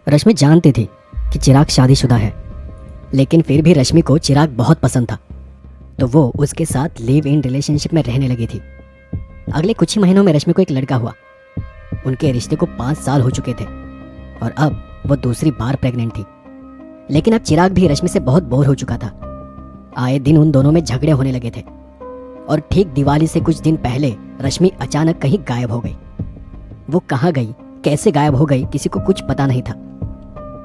रश्मि जानती थी कि चिराग शादीशुदा है, लेकिन फिर भी रश्मि को चिराग बहुत पसंद था, तो वो उसके साथ लिव इन रिलेशनशिप में रहने लगी थी। अगले कुछ ही महीनों में रश्मि को एक लड़का हुआ। उनके रिश्ते को 5 साल हो चुके थे और अब वो दूसरी बार प्रेग्नेंट थी। लेकिन अब चिराग भी रश्मि से बहुत बोर हो चुका था। आए दिन उन दोनों में झगड़े होने लगे थे और ठीक दिवाली से कुछ दिन पहले रश्मि अचानक कहीं गायब हो गई। वो कहाँ गई, कैसे गायब हो गई, किसी को कुछ पता नहीं था।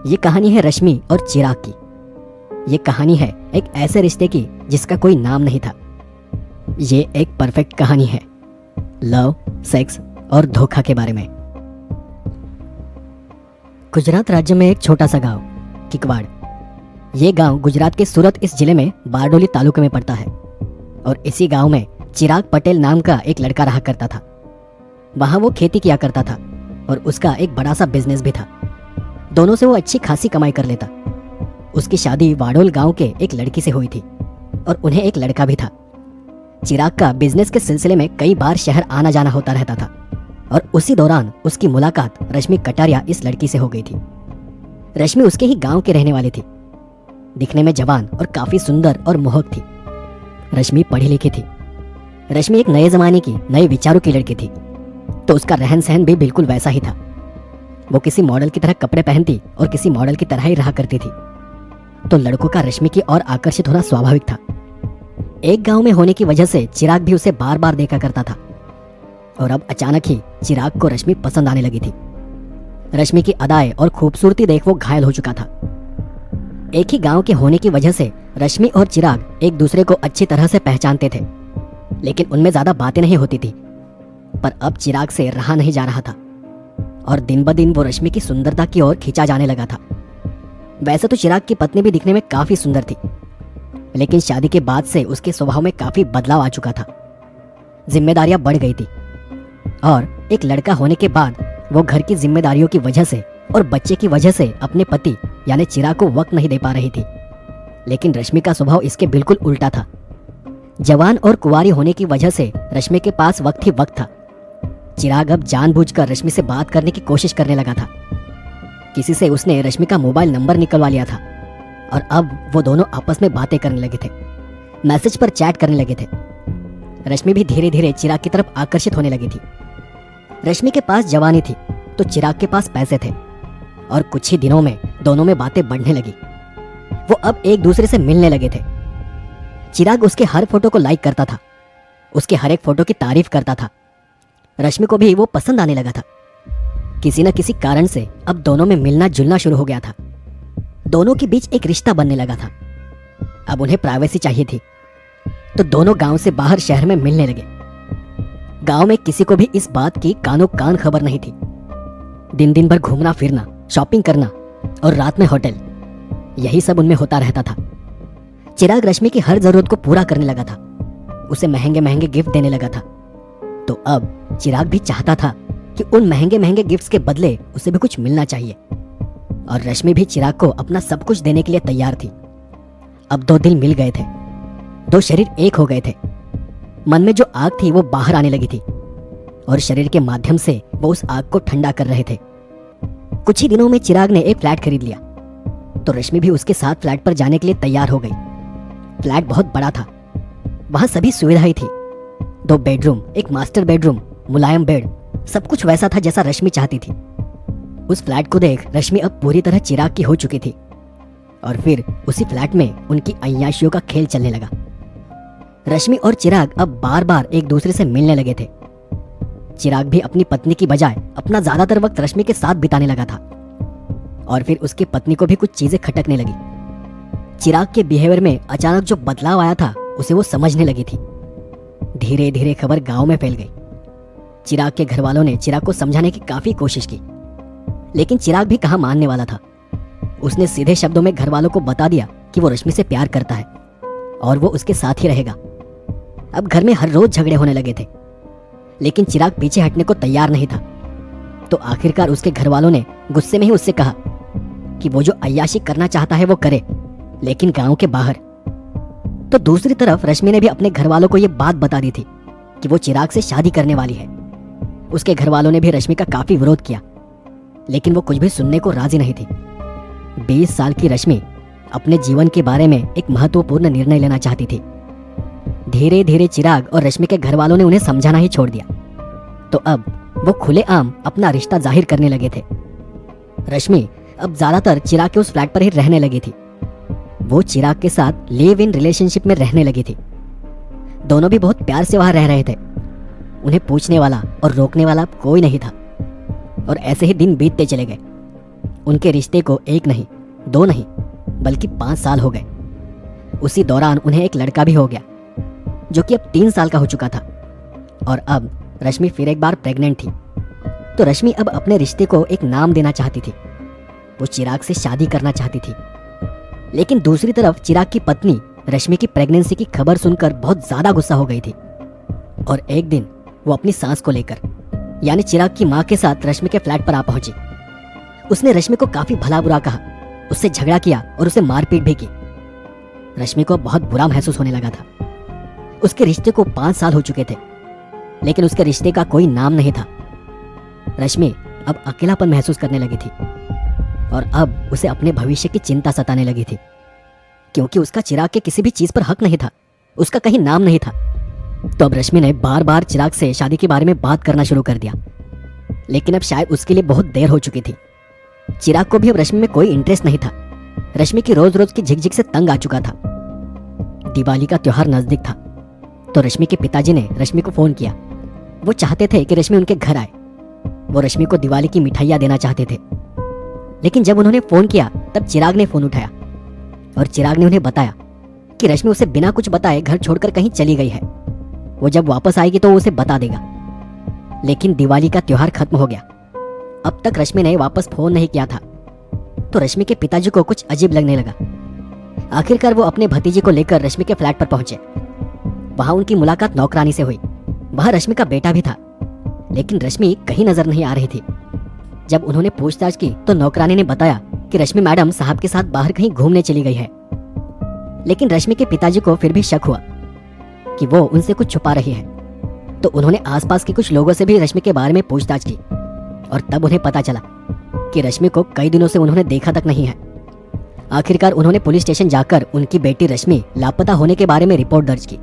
ये कहानी है रश्मि और चिराग की। ये कहानी है एक ऐसे रिश्ते की जिसका कोई नाम नहीं था। ये एक परफेक्ट कहानी है लव, सेक्स और धोखा के बारे में। गुजरात राज्य में एक छोटा सा गांव किकवाड़। ये गांव गुजरात के सूरत इस जिले में बारडोली तालुके में पड़ता है और इसी गांव में चिराग पटेल नाम का एक लड़का रहा करता था। वहां वो खेती किया करता था और उसका एक बड़ा सा बिजनेस भी था। दोनों से वो अच्छी खासी कमाई कर लेता। उसकी शादी वाडोल गांव के एक लड़की से हुई थी और उन्हें एक लड़का भी था। चिराग का बिजनेस के सिलसिले में कई बार शहर आना जाना होता रहता था और उसी दौरान उसकी मुलाकात रश्मि कटारिया इस लड़की से हो गई थी। रश्मि उसके ही गांव की रहने वाली थी। दिखने में जवान और काफी सुंदर और मोहक थी। रश्मि पढ़ी लिखी थी। रश्मि एक नए जमाने की, नए विचारों की लड़की थी, तो उसका रहन सहन भी बिल्कुल वैसा ही था। वो किसी मॉडल की तरह कपड़े पहनती और किसी मॉडल की तरह ही रहा करती थी, तो लड़कों का रश्मि की ओर आकर्षित होना स्वाभाविक था। एक गांव में होने की वजह से चिराग भी उसे बार बार देखा करता था और अब अचानक ही चिराग को रश्मि पसंद आने लगी थी। रश्मि की अदाएं और खूबसूरती देख वो घायल हो चुका था। एक ही गांव के होने की वजह से रश्मि और चिराग एक दूसरे को अच्छी तरह से पहचानते थे, लेकिन उनमें ज्यादा बातें नहीं होती थी। पर अब चिराग से रहा नहीं जा रहा था और दिन ब दिन वो रश्मि की सुंदरता की ओर खींचा जाने लगा था। वैसे तो चिराग की पत्नी भी दिखने में काफी सुंदर थी, लेकिन शादी के बाद से उसके स्वभाव में काफी बदलाव आ चुका था। जिम्मेदारियां बढ़ गई थी और एक लड़का होने के बाद वो घर की जिम्मेदारियों की वजह से और बच्चे की वजह से अपने पति यानी चिराग को वक्त नहीं दे पा रही थी। लेकिन रश्मि का स्वभाव इसके बिल्कुल उल्टा था। जवान और कुंवारी होने की वजह से रश्मि के पास वक्त ही वक्त था। चिराग अब जानबूझकर रश्मि से बात करने की कोशिश करने लगा था। किसी से उसने रश्मि का मोबाइल नंबर निकलवा लिया था और अब वो दोनों आपस में बातें करने लगे थे, मैसेज पर चैट करने लगे थे। रश्मि भी धीरे धीरे चिराग की तरफ आकर्षित होने लगी थी। रश्मि के पास जवानी थी तो चिराग के पास पैसे थे और कुछ ही दिनों में दोनों में बातें बढ़ने लगी। वो अब एक दूसरे से मिलने लगे थे। चिराग उसके हर फोटो को लाइक करता था, उसके हर एक फोटो की तारीफ करता था। रश्मि को भी वो पसंद आने लगा था। किसी न किसी कारण से अब दोनों में मिलना जुलना शुरू हो गया था। दोनों के बीच एक रिश्ता बनने लगा था। अब उन्हें प्राइवेसी चाहिए थी, तो दोनों गांव से बाहर शहर में मिलने लगे। गांव में किसी को भी इस बात की कानो कान खबर नहीं थी। दिन दिन भर घूमना फिरना, शॉपिंग करना और रात में होटल, यही सब उनमें होता रहता था। चिराग रश्मि की हर जरूरत को पूरा करने लगा था, उसे महंगे महंगे गिफ्ट देने लगा था। तो अब चिराग भी चाहता था कि उन महंगे महंगे गिफ्ट्स के बदले उसे भी कुछ मिलना चाहिए और रश्मि भी चिराग को अपना सब कुछ देने के लिए तैयार थी। अब 2 दिल मिल गए थे, 2 शरीर एक हो गए थे। मन में जो आग थी वो बाहर आने लगी थी और शरीर के माध्यम से वो उस आग को ठंडा कर रहे थे। कुछ ही दिनों में चिराग ने एक फ्लैट खरीद लिया, तो रश्मि भी उसके साथ फ्लैट पर जाने के लिए तैयार हो गई। फ्लैट बहुत बड़ा था, वहां सभी सुविधाएं थी। 2 बेडरूम, एक मास्टर बेडरूम, मुलायम बेड, सब कुछ वैसा था जैसा रश्मि चाहती थी। उस फ्लैट को देख रश्मि अब पूरी तरह चिराग की हो चुकी थी और फिर उसी फ्लैट में उनकी अय्याशियों का खेल चलने लगा। रश्मि और चिराग अब बार बार एक दूसरे से मिलने लगे थे। चिराग भी अपनी पत्नी की बजाय अपना ज्यादातर वक्त रश्मि के साथ बिताने लगा था और फिर उसकी पत्नी को भी कुछ चीजें खटकने लगी। चिराग के बिहेवियर में अचानक जो बदलाव आया था उसे वो समझने लगी थी। धीरे धीरे खबर गांव में फैल गई। चिराग के घर वालों ने चिराग को समझाने की काफी कोशिश की, लेकिन चिराग भी कहाँ मानने वाला था। उसने सीधे शब्दों में घर वालों को बता दिया कि वो रश्मि से प्यार करता है और वो उसके साथ ही रहेगा। अब घर में हर रोज झगड़े होने लगे थे, लेकिन चिराग पीछे हटने को तैयार नहीं था। तो आखिरकार उसके घर वालों ने गुस्से में ही उससे कहा कि वो जो अय्याशी करना चाहता है वो करे, लेकिन गांव के बाहर। तो दूसरी तरफ रश्मि ने भी अपने घर वालों को यह बात बता दी थी कि वो चिराग से शादी करने वाली है। उसके घर वालों ने भी रश्मि का काफी विरोध किया, लेकिन वो कुछ भी सुनने को राजी नहीं थी। 20 साल की रश्मि अपने जीवन के बारे में एक महत्वपूर्ण निर्णय लेना चाहती थी। धीरे धीरे चिराग और रश्मि के घर वालों ने उन्हें समझाना ही छोड़ दिया, तो अब वो खुलेआम अपना रिश्ता जाहिर करने लगे थे। रश्मि अब ज्यादातर चिराग के उस फ्लैट पर ही रहने लगी थी। वो चिराग के साथ लिव इन रिलेशनशिप में रहने लगी थी। दोनों भी बहुत प्यार से वहां रह रहे थे। उन्हें पूछने वाला और रोकने वाला कोई नहीं था। और ऐसे ही दिन बीतते चले गए। उनके रिश्ते को 1 नहीं 2 नहीं बल्कि 5 साल हो गए। उसी दौरान उन्हें एक लड़का भी हो गया, जो कि अब 3 साल का हो चुका था। और अब रश्मि फिर एक बार प्रेग्नेंट थी। तो रश्मि अब अपने रिश्ते को एक नाम देना चाहती थी। वो चिराग से शादी करना चाहती थी। लेकिन दूसरी तरफ चिराग की पत्नी रश्मि की प्रेगनेंसी की खबर सुनकर बहुत ज्यादा गुस्सा हो गई थी। और एक दिन वो अपनी सास को लेकर, यानी चिराग की माँ के साथ रश्मि के फ्लैट पर आ पहुंची। उसने रश्मि को काफी भला बुरा कहा, उससे झगड़ा किया और उसे मारपीट भी की। रश्मि को बहुत बुरा महसूस होने लगा था। उसके रिश्ते को 5 साल हो चुके थे, लेकिन उसके रिश्ते का कोई नाम नहीं था। रश्मि अब अकेलापन महसूस करने लगी थी और अब उसे अपने भविष्य की चिंता सताने लगी थी, क्योंकि उसका चिराग के किसी भी चीज पर हक नहीं था, उसका कहीं नाम नहीं था। तो अब रश्मि ने बार बार चिराग से शादी के बारे में बात करना शुरू कर दिया, लेकिन अब शायद उसके लिए बहुत देर हो चुकी थी। चिराग को भी अब रश्मि में कोई इंटरेस्ट नहीं था। रश्मि की रोज रोज की झिकझिक से तंग आ चुका था। दिवाली का त्योहार नजदीक था, तो रश्मि के पिताजी ने रश्मि को फोन किया। वो चाहते थे कि रश्मि उनके घर आए। वो रश्मि को दिवाली की मिठाइयाँ देना चाहते थे। लेकिन जब उन्होंने फोन किया तब चिराग ने फोन उठाया और चिराग ने उन्हें बताया कि रश्मि उसे बिना कुछ बताए घर छोड़कर कहीं चली गई है। वो जब वापस आएगी तो वो उसे बता देगा। लेकिन दिवाली का त्योहार खत्म हो गया। अब तक रश्मि ने वापस फोन नहीं किया था, तो रश्मि के पिताजी को कुछ अजीब लगने लगा। आखिरकार वो अपने भतीजे को लेकर रश्मि के फ्लैट पर पहुंचे। वहां उनकी मुलाकात नौकरानी से हुई। वहां रश्मि का बेटा भी था, लेकिन रश्मि कहीं नजर नहीं आ रही थी। जब उन्होंने पूछताछ की तो नौकरानी ने बताया कि रश्मि मैडम साहब के साथ बाहर कहीं घूमने चली गई है। लेकिन रश्मि के पिताजी को फिर भी शक हुआ कि वो उनसे कुछ छुपा रही है। तो उन्होंने आसपास के कुछ लोगों से भी रश्मि के बारे में पूछताछ की और तब उन्हें पता चला कि रश्मि को कई दिनों से उन्होंने देखा तक नहीं है। आखिरकार उन्होंने पुलिस स्टेशन जाकर उनकी बेटी रश्मि लापता होने के बारे में रिपोर्ट दर्ज की।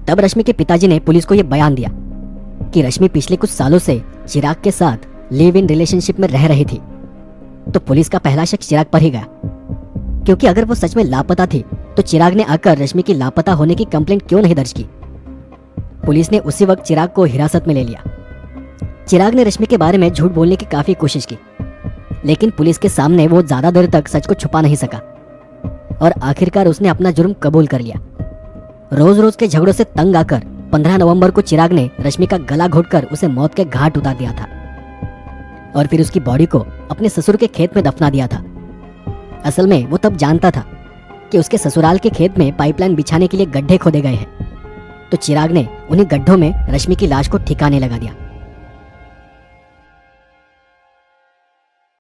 तब रश्मि के पिताजी ने पुलिस को यह बयान दिया कि रश्मि पिछले कुछ सालों से चिराग के साथ लिव इन रिलेशनशिप में रह रही थी। तो पुलिस का पहला शक चिराग पर ही गया, क्योंकि अगर वो सच में लापता थी तो चिराग ने आकर रश्मि की लापता होने की कंप्लेंट क्यों नहीं दर्ज की। पुलिस ने उसी वक्त चिराग को हिरासत में ले लिया। चिराग ने रश्मि के बारे में झूठ बोलने की काफी कोशिश की, लेकिन पुलिस के सामने वो ज्यादा देर तक सच को छुपा नहीं सका और आखिरकार उसने अपना जुर्म कबूल कर लिया। रोज रोज के झगड़ों से तंग आकर 15 नवंबर को चिराग ने रश्मि का गला घोटकर उसे मौत के घाट उतार दिया था और फिर उसकी बॉडी को अपने ससुर के खेत में दफना दिया था। असल में वो तब जानता था कि उसके ससुराल के खेत में पाइपलाइन बिछाने के लिए गड्ढे खोदे गए हैं। तो चिराग ने उन्हीं गड्ढों में रश्मि की लाश को ठिकाने लगा दिया।